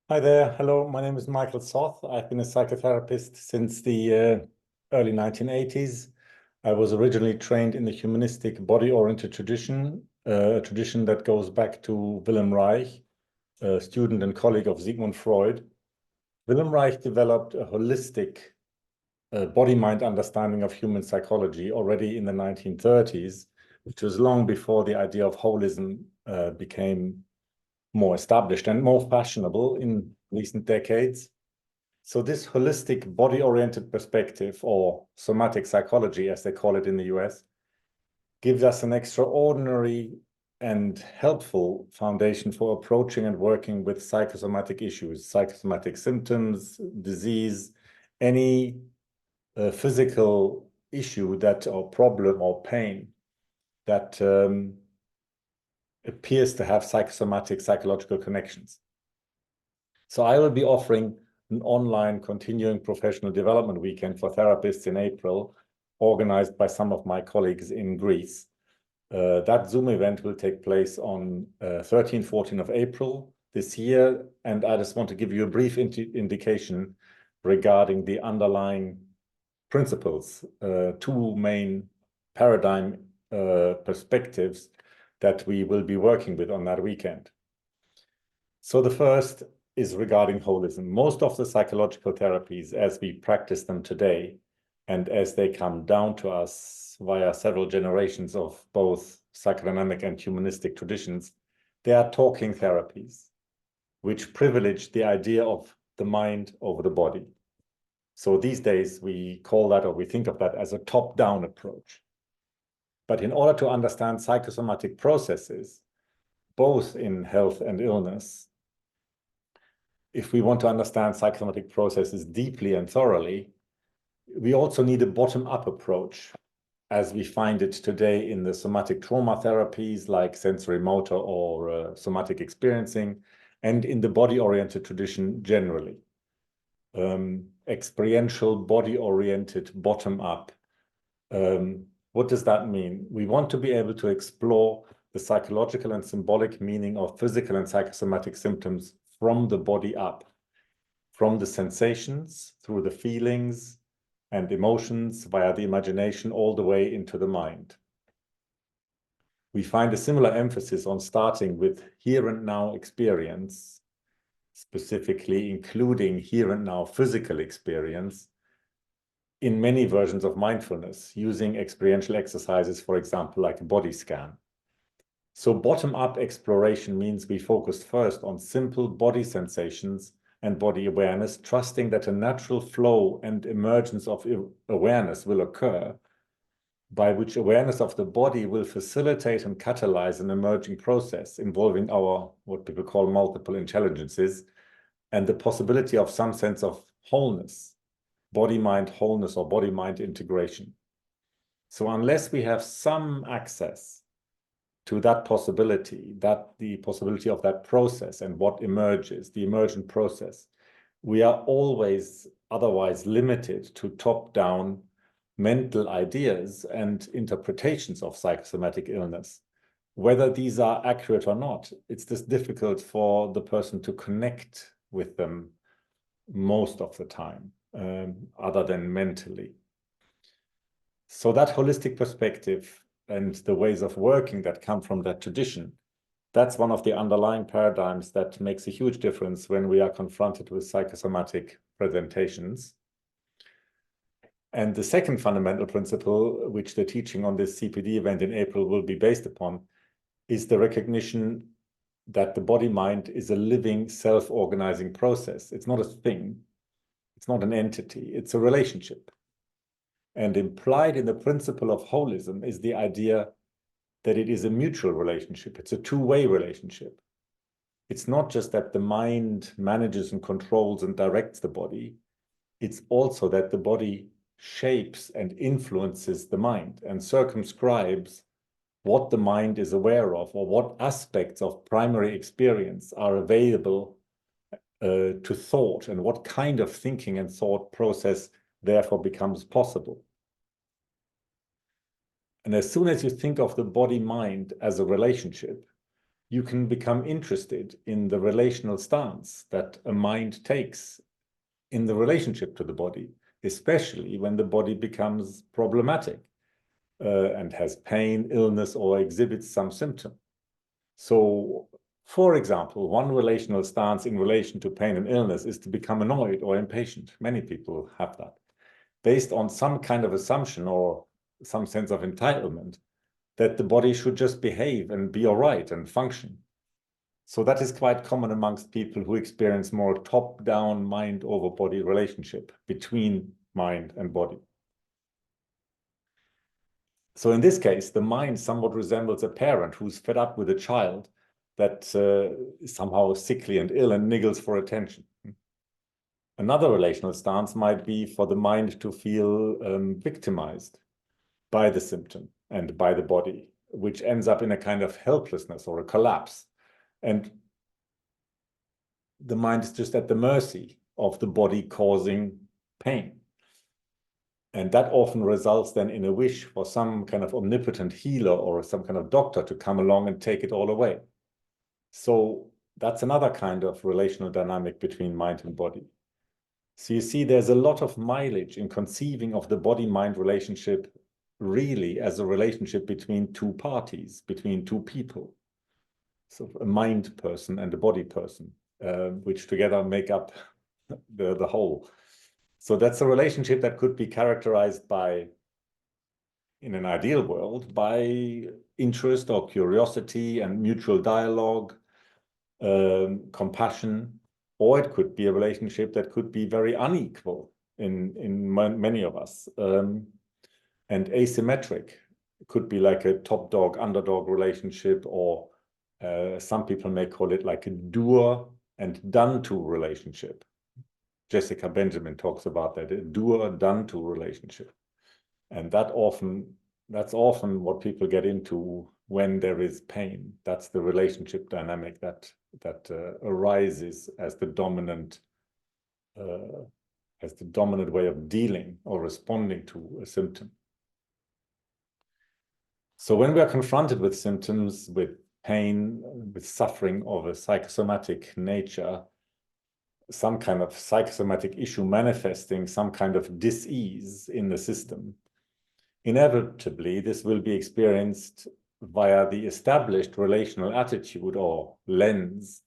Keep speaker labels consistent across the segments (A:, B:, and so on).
A: Hi there. Hello, my name is Michael Soth. I've been a psychotherapist since the early 1980s. I was originally trained in the humanistic body-oriented tradition, a tradition that goes back to Wilhelm Reich, a student and colleague of Sigmund Freud. Wilhelm Reich developed a holistic body-mind understanding of human psychology already in the 1930s, which was long before the idea of holism became more established and more fashionable in recent decades. So this holistic body-oriented perspective, or somatic psychology, as they call it in the US, gives us an extraordinary and helpful foundation for approaching and working with psychosomatic issues, psychosomatic symptoms, disease, any physical issue that, or problem or pain that appears to have psychosomatic psychological connections. So I will be offering an online continuing professional development weekend for therapists in April, organized by some of my colleagues in Greece. That Zoom event will take place on 13, 14 of April this year. And I just want to give you a brief indication regarding the underlying principles, two main paradigm perspectives that we will be working with on that weekend. So the first is regarding holism. Most of the psychological therapies, as we practice them today, and as they come down to us via several generations of both psychodynamic and humanistic traditions, they are talking therapies, which privilege the idea of the mind over the body. So these days we call that, or we think of that as a top-down approach. But in order to understand psychosomatic processes, both in health and illness, if we want to understand psychosomatic processes deeply and thoroughly, we also need a bottom-up approach, as we find it today in the somatic trauma therapies like sensory motor or somatic experiencing, and in the body-oriented tradition generally. Experiential, body-oriented, bottom-up. What does that mean? We want to be able to explore the psychological and symbolic meaning of physical and psychosomatic symptoms from the body up, from the sensations, through the feelings and emotions, via the imagination, all the way into the mind. We find a similar emphasis on starting with here and now experience, specifically including here and now physical experience, in many versions of mindfulness, using experiential exercises, for example, like a body scan. So bottom-up exploration means we focus first on simple body sensations and body awareness, trusting that a natural flow and emergence of awareness will occur, by which awareness of the body will facilitate and catalyze an emerging process involving our, what people call, multiple intelligences, and the possibility of some sense of wholeness, body-mind wholeness or body-mind integration. So unless we have some access to that possibility, that the possibility of that process and what emerges, the emergent process, we are always otherwise limited to top-down mental ideas and interpretations of psychosomatic illness. Whether these are accurate or not, it's just difficult for the person to connect with them most of the time, other than mentally. So that holistic perspective and the ways of working that come from that tradition, that's one of the underlying paradigms that makes a huge difference when we are confronted with psychosomatic presentations. And the second fundamental principle, which the teaching on this CPD event in April will be based upon, is the recognition that the body-mind is a living, self-organizing process. It's not a thing. It's not an entity. It's a relationship. And implied in the principle of holism is the idea that it is a mutual relationship. It's a two-way relationship. It's not just that the mind manages and controls and directs the body. It's also that the body shapes and influences the mind and circumscribes what the mind is aware of, or what aspects of primary experience are available to thought, and what kind of thinking and thought process therefore becomes possible. And as soon as you think of the body-mind as a relationship, you can become interested in the relational stance that a mind takes in the relationship to the body, especially when the body becomes problematic and has pain, illness, or exhibits some symptom. So, for example, one relational stance in relation to pain and illness is to become annoyed or impatient. Many people have that, based on some kind of assumption or some sense of entitlement that the body should just behave and be all right and function. So that is quite common amongst people who experience more top-down mind over body relationship between mind and body. So in this case, the mind somewhat resembles a parent who's fed up with a child that is somehow sickly and ill and niggles for attention. Another relational stance might be for the mind to feel victimized by the symptom and by the body, which ends up in a kind of helplessness or a collapse. And the mind is just at the mercy of the body causing pain. And that often results then in a wish for some kind of omnipotent healer or some kind of doctor to come along and take it all away. So that's another kind of relational dynamic between mind and body. So you see, there's a lot of mileage in conceiving of the body-mind relationship really as a relationship between two parties, between two people. So a mind person and a body person, which together make up the whole. So that's a relationship that could be characterized by, in an ideal world, by interest or curiosity and mutual dialogue, compassion, or it could be a relationship that could be very unequal in many of us, and asymmetric. It could be like a top dog, underdog relationship, or some people may call it like a doer and done to relationship. Jessica Benjamin talks about that, a doer done to relationship. And that's often what people get into when there is pain. That's the relationship dynamic that arises as the dominant way of dealing or responding to a symptom. So when we are confronted with symptoms, with pain, with suffering of a psychosomatic nature, some kind of psychosomatic issue manifesting some kind of dis-ease in the system, inevitably this will be experienced via the established relational attitude or lens,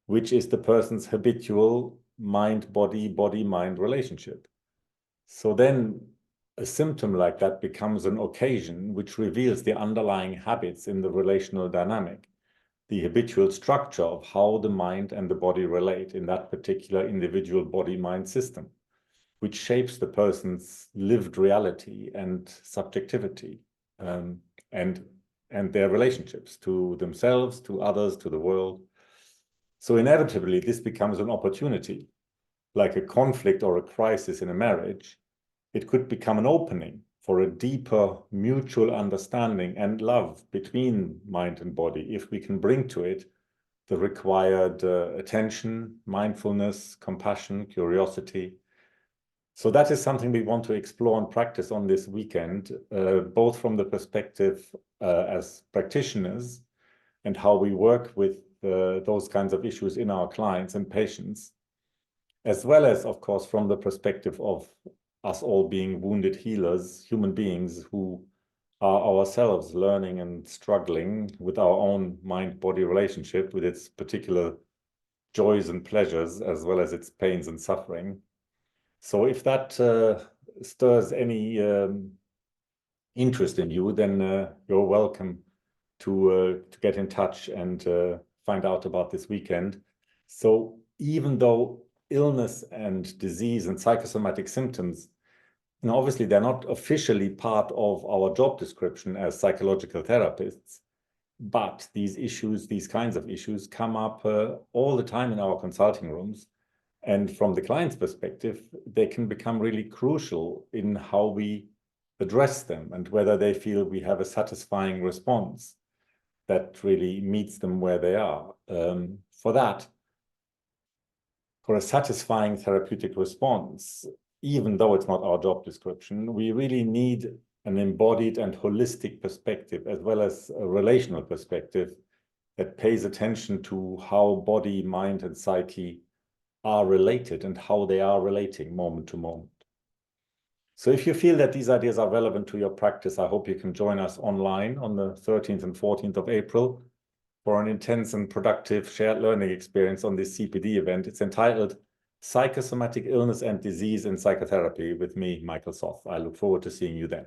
A: which is the person's habitual mind-body, body-mind relationship. So then a symptom like that becomes an occasion which reveals the underlying habits in the relational dynamic, the habitual structure of how the mind and the body relate in that particular individual body-mind system, which shapes the person's lived reality and subjectivity, and their relationships to themselves, to others, to the world. So inevitably, this becomes an opportunity, like a conflict or a crisis in a marriage. It could become an opening for a deeper mutual understanding and love between mind and body, if we can bring to it the required attention, mindfulness, compassion, curiosity. So that is something we want to explore and practice on this weekend, both from the perspective as practitioners and how we work with those kinds of issues in our clients and patients, as well as, of course, from the perspective of us all being wounded healers, human beings who are ourselves learning and struggling with our own mind-body relationship, with its particular joys and pleasures, as well as its pains and suffering. So if that stirs any interest in you, then you're welcome to get in touch and find out about this weekend. So even though illness and disease and psychosomatic symptoms, obviously they're not officially part of our job description as psychological therapists, but these issues, these kinds of issues come up all the time in our consulting rooms. And from the client's perspective, they can become really crucial in how we address them and whether they feel we have a satisfying response that really meets them where they are. For a satisfying therapeutic response, even though it's not our job description, we really need an embodied and holistic perspective, as well as a relational perspective that pays attention to how body, mind, and psyche are related and how they are relating moment to moment. So if you feel that these ideas are relevant to your practice, I hope you can join us online on the 13th and 14th of April for an intense and productive shared learning experience on this CPD event. It's entitled Psychosomatic Illness and Disease in Psychotherapy with me, Michael Soth. I look forward to seeing you then.